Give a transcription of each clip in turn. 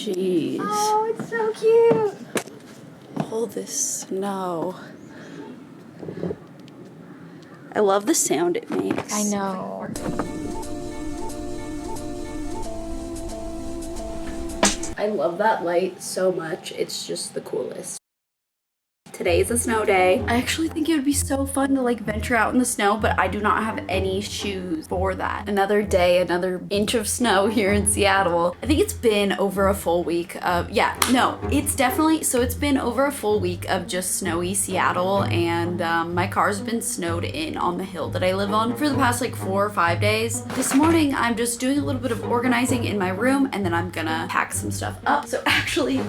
Jeez. Oh, it's so cute. All this snow. I love the sound it makes. I know. I love that light so much. It's just the coolest. Today is a snow day. I actually think it would be so fun to like venture out in the snow, but I do not have any shoes for that. Another day, another inch of snow here in Seattle. I think it's been over a full week of, it's been over a full week of just snowy Seattle, and my car's been snowed in on the hill that I live on for the past like 4 or 5 days. This morning, I'm just doing a little bit of organizing in my room, and then I'm gonna pack some stuff up. So actually,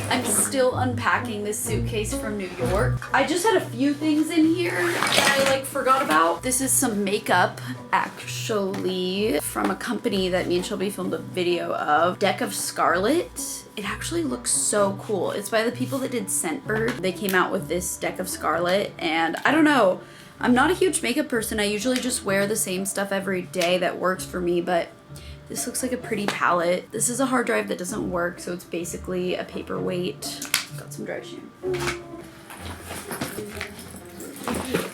I'm still unpacking this suitcase from New York. I just had a few things in here that I like forgot about. This is some makeup actually from a company that me and Shelby filmed a video of, Deck of Scarlet. It actually looks so cool. It's by the people that did Scentbird. They came out with this Deck of Scarlet, and I don't know, I'm not a huge makeup person. I usually just wear the same stuff every day that works for me, but this looks like a pretty palette. This is a hard drive that doesn't work, so it's basically a paperweight. Got some dry shampoo.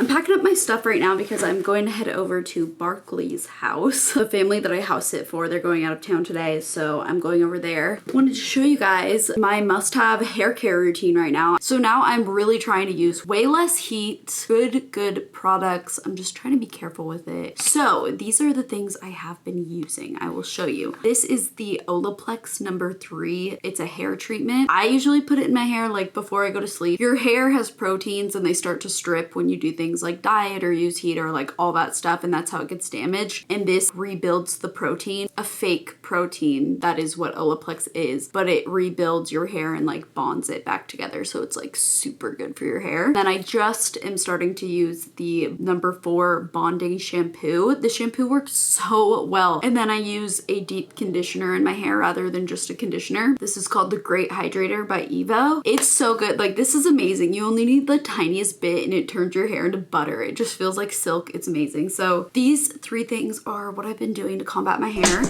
I'm packing up my stuff right now because I'm going to head over to Barkley's house. The family that I house sit for, they're going out of town today, so I'm going over there. Wanted to show you guys my must-have hair care routine right now. So now I'm really trying to use way less heat, good products. I'm just trying to be careful with it. So these are the things I have been using. I will show you. This is the Olaplex number 3. It's a hair treatment. I usually put it in my hair like before I go to sleep. Your hair has proteins and they start to strip when you do things like diet or use heat or like all that stuff, and that's how it gets damaged. And this rebuilds the protein, a fake protein. That is what Olaplex is, but it rebuilds your hair and like bonds it back together. So it's like super good for your hair. Then I just am starting to use the number 4 bonding shampoo. The shampoo works so well. And then I use a deep conditioner in my hair rather than just a conditioner. This is called the Great Hydrator by Evo. It's so good. Like, this is amazing. You only need the tiniest bit and it turns your hair into butter. It just feels like silk. It's amazing. So these 3 things are what I've been doing to combat my hair.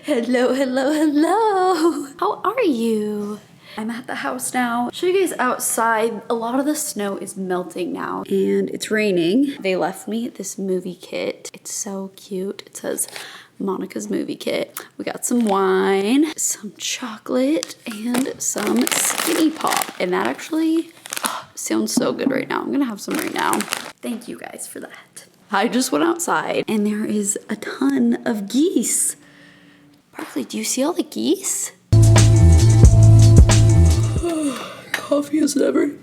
Hello. How are you? I'm at the house now. I'll show you guys outside. A lot of the snow is melting now and it's raining. They left me this movie kit. It's so cute. It says Monica's movie kit. We got some wine, some chocolate, and some Skinny Pop. And that actually sounds so good right now. I'm gonna have some right now. Thank you guys for that. I just went outside and there is a ton of geese. Barkley, do you see all the geese? Coffee has never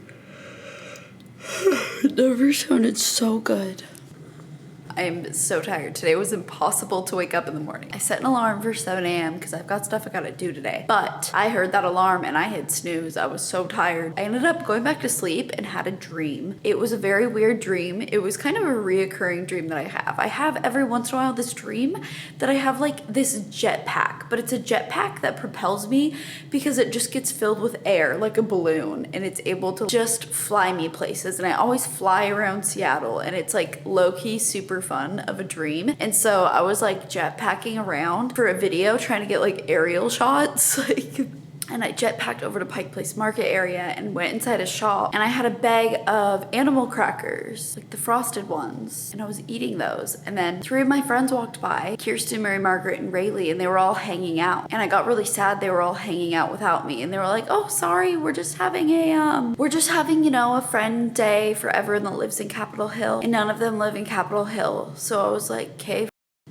sounded so good. I am so tired. Today was impossible to wake up in the morning. I set an alarm for 7 a.m. because I've got stuff I gotta do today. But I heard that alarm and I hit snooze. I was so tired. I ended up going back to sleep and had a dream. It was a very weird dream. It was kind of a reoccurring dream that I have. I have every once in a while this dream that I have like this jetpack, but it's a jetpack that propels me because it just gets filled with air like a balloon and it's able to just fly me places. And I always fly around Seattle and it's like low-key super fun of a dream. And so I was like jetpacking around for a video trying to get like aerial shots and I jetpacked over to Pike Place Market area and went inside a shop and I had a bag of animal crackers, like the frosted ones, and I was eating those. And then 3 of my friends walked by, Kirsten, Mary Margaret, and Rayleigh, and they were all hanging out. And I got really sad they were all hanging out without me. And they were like, oh, sorry, we're just having, you know, a friend day for everyone that lives in Capitol Hill. And none of them live in Capitol Hill. So I was like, okay,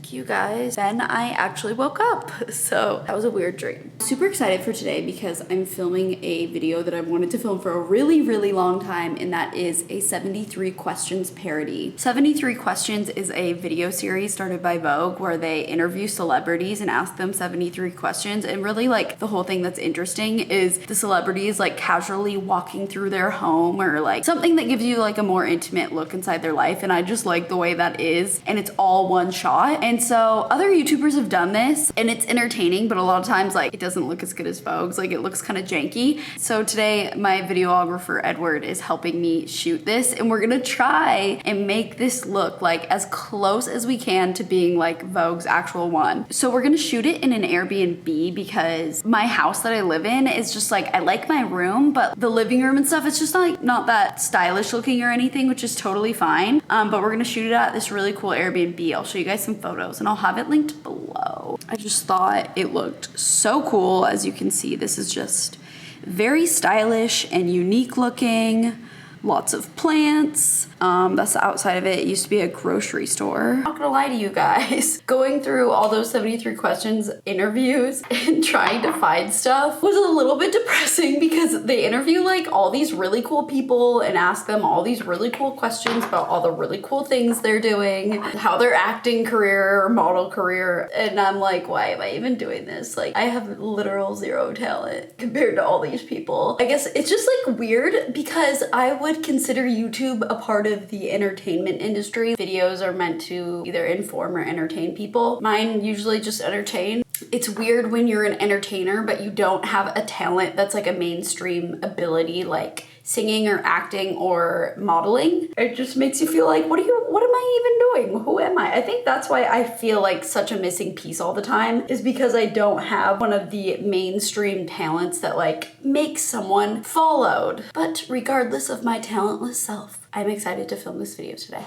you guys. Then I actually woke up. So that was a weird dream. Super excited for today because I'm filming a video that I've wanted to film for a really long time, and that is a 73 questions parody. 73 questions is a video series started by Vogue where they interview celebrities and ask them 73 questions, and really like the whole thing that's interesting is the celebrities like casually walking through their home or like something that gives you like a more intimate look inside their life, and I just like the way that is, and it's all one shot. And so other YouTubers have done this and it's entertaining, but a lot of times like it doesn't look as good as Vogue's. Like it looks kind of janky. So today my videographer Edward is helping me shoot this and we're gonna try and make this look like as close as we can to being like Vogue's actual one. So we're gonna shoot it in an Airbnb because my house that I live in is just like, I like my room, but the living room and stuff, it's just like not that stylish looking or anything, which is totally fine. But we're gonna shoot it at this really cool Airbnb. I'll show you guys some photos and I'll have it linked below. I just thought it looked so cool. As you can see, this is just very stylish and unique looking. Lots of plants. That's the outside of it. It used to be a grocery store. I'm not gonna lie to you guys. Going through all those 73 questions interviews and trying to find stuff was a little bit depressing because they interview like all these really cool people and ask them all these really cool questions about all the really cool things they're doing, how their acting career or model career. And I'm like, why am I even doing this? Like I have literal zero talent compared to all these people. I guess it's just like weird because I would consider YouTube a part of the entertainment industry. Videos are meant to either inform or entertain people. Mine usually just entertain. It's weird when you're an entertainer, but you don't have a talent that's like a mainstream ability, like singing or acting or modeling. It just makes you feel like, what am I even doing? Who am I? I think that's why I feel like such a missing piece all the time, is because I don't have one of the mainstream talents that like makes someone followed. But regardless of my talentless self, I'm excited to film this video today.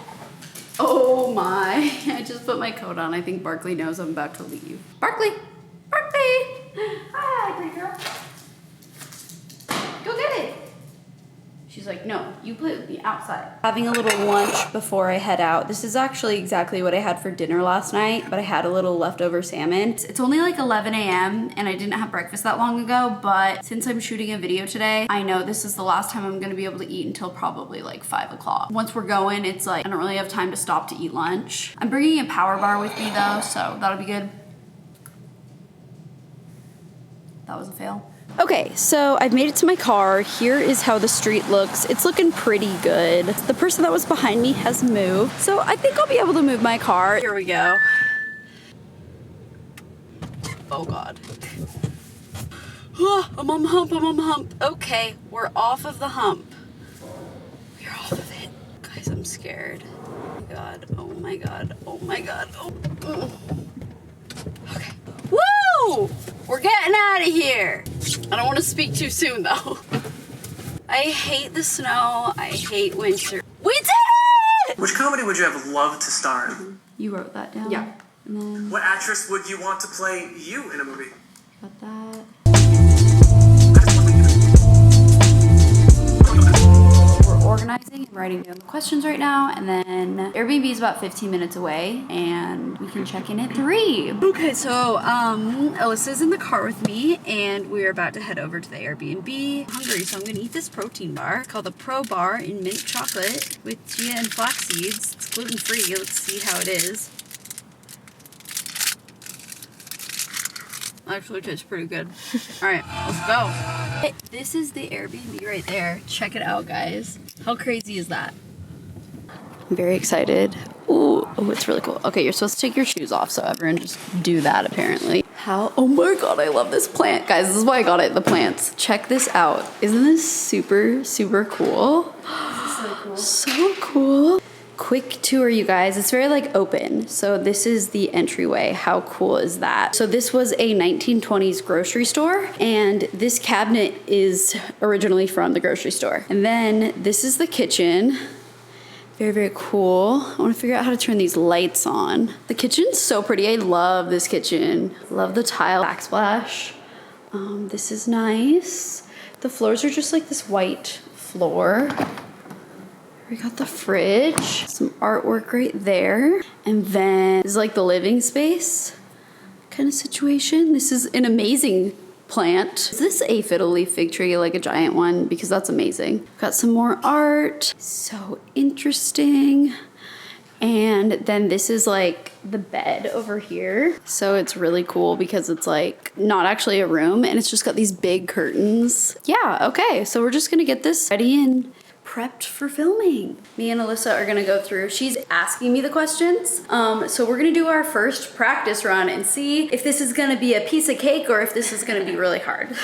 Oh my, I just put my coat on. I think Barkley knows I'm about to leave. Barkley! Barkley! Hi, pretty girl. Go get it. She's like, no, you play with me outside. Having a little lunch before I head out. This is actually exactly what I had for dinner last night, but I had a little leftover salmon. It's only like 11 a.m. and I didn't have breakfast that long ago, but since I'm shooting a video today, I know this is the last time I'm gonna be able to eat until probably like 5 o'clock. Once we're going, it's like, I don't really have time to stop to eat lunch. I'm bringing a power bar with me though, so that'll be good. That was a fail. Okay, so I've made it to my car. Here is how the street looks. It's looking pretty good. The person that was behind me has moved, so I think I'll be able to move my car. Here we go. Oh God. I'm on the hump, I'm on the hump. Okay, we're off of the hump. We're off of it. Guys, I'm scared. Oh my God, oh my God, oh my God. Oh. Okay. Woo! We're getting out of here. I don't want to speak too soon though. I hate the snow. I hate winter. We did it! Which comedy would you have loved to star in? You wrote that down? Yeah. And then What actress would you want to play you in a movie? got that. We're organizing and writing down the questions right now, and then Airbnb is about 15 minutes away and we can check in at 3. Okay, so Alyssa's in the car with me and we're about to head over to the Airbnb. I'm hungry, so I'm gonna eat this protein bar. It's called the Pro Bar in mint chocolate with chia and flax seeds. It's gluten-free. Let's see how it is. Actually tastes pretty good. All right, let's go. This is the Airbnb right there. Check it out, guys. How crazy is that? I'm very excited. Ooh, oh, it's really cool. Okay, you're supposed to take your shoes off, so everyone just do that apparently. Oh my God, I love this plant. Guys, this is why I got it, the plants. Check this out. Isn't this super, super cool? This is so cool. So cool. Quick tour, you guys. It's very like open. So this is the entryway. How cool is that? So this was a 1920s grocery store, and this cabinet is originally from the grocery store. And then this is the kitchen. Very, very cool. I want to figure out how to turn these lights on. The kitchen's so pretty. I love this kitchen. Love the tile backsplash. This is nice. The floors are just like this white floor. We got the fridge, some artwork right there. And then this is like the living space kind of situation. This is an amazing plant. Is this a fiddle leaf fig tree, like a giant one? Because that's amazing. Got some more art. So interesting. And then this is like the bed over here. So it's really cool because it's like not actually a room and it's just got these big curtains. Yeah, okay. So we're just gonna get this ready and prepped for filming. Me and Alyssa are gonna go through, she's asking me the questions. So we're gonna do our first practice run and see if this is gonna be a piece of cake or if this is gonna be really hard.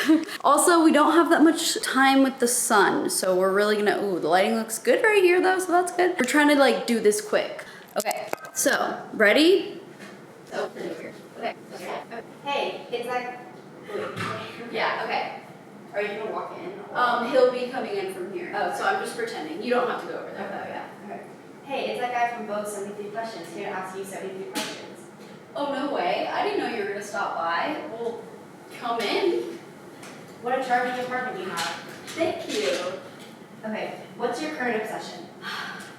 Also, we don't have that much time with the sun, so we're really gonna, ooh, the lighting looks good right here though, so that's good. We're trying to like do this quick. Okay, so, ready? Oh, okay. Hey, it's like. Yeah, okay. Are you gonna walk in? He'll be coming in from here. Oh, so I'm just pretending. You don't have to go over there though, yeah. Okay. Hey, it's that guy from Vogue 73 Questions here to ask you 73 questions. Oh, no way. I didn't know you were gonna stop by. Well, come in. What a charming apartment you have. Thank you. Okay, what's your current obsession?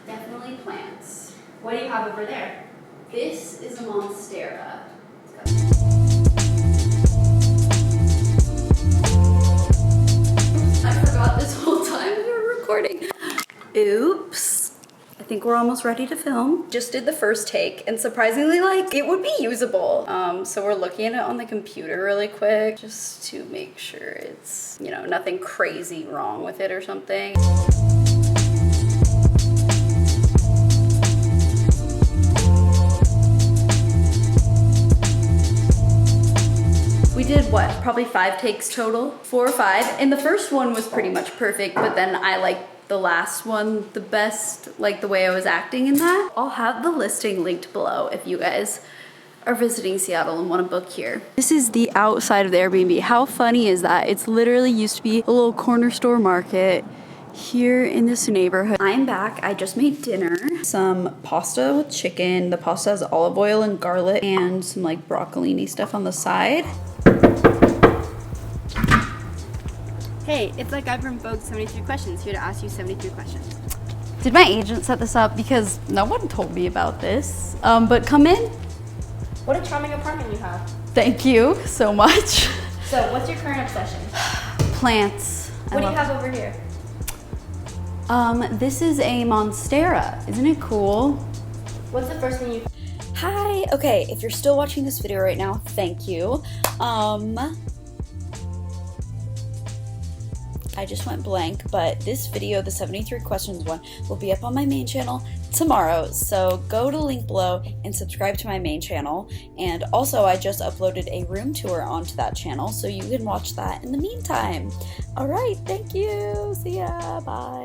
Definitely plants. What do you have over there? This is a monstera. I forgot this whole time we were recording. Oops. I think we're almost ready to film. Just did the first take and surprisingly, like, it would be usable. So we're looking at it on the computer really quick just to make sure it's, you know, nothing crazy wrong with it or something. We did what, probably 5 takes total? 4 or 5. And the first one was pretty much perfect, but then I liked the last one the best, like the way I was acting in that. I'll have the listing linked below if you guys are visiting Seattle and want to book here. This is the outside of the Airbnb. How funny is that? It's literally used to be a little corner store market here in this neighborhood. I'm back. I just made dinner. Some pasta with chicken. The pasta has olive oil and garlic and some like broccolini stuff on the side. Hey, it's that guy from Vogue 73 Questions here to ask you 73 questions. Did my agent set this up? Because no one told me about this. But come in. What a charming apartment you have. Thank you so much. So, what's your current obsession? Plants. What do you have over here? This is a monstera. Isn't it cool? What's the first thing you... Hi. Okay, if you're still watching this video right now, thank you. I just went blank, but this video, the 73 questions one, will be up on my main channel tomorrow. So go to the link below and subscribe to my main channel. And also I just uploaded a room tour onto that channel, so you can watch that in the meantime. All right, thank you. See ya. Bye.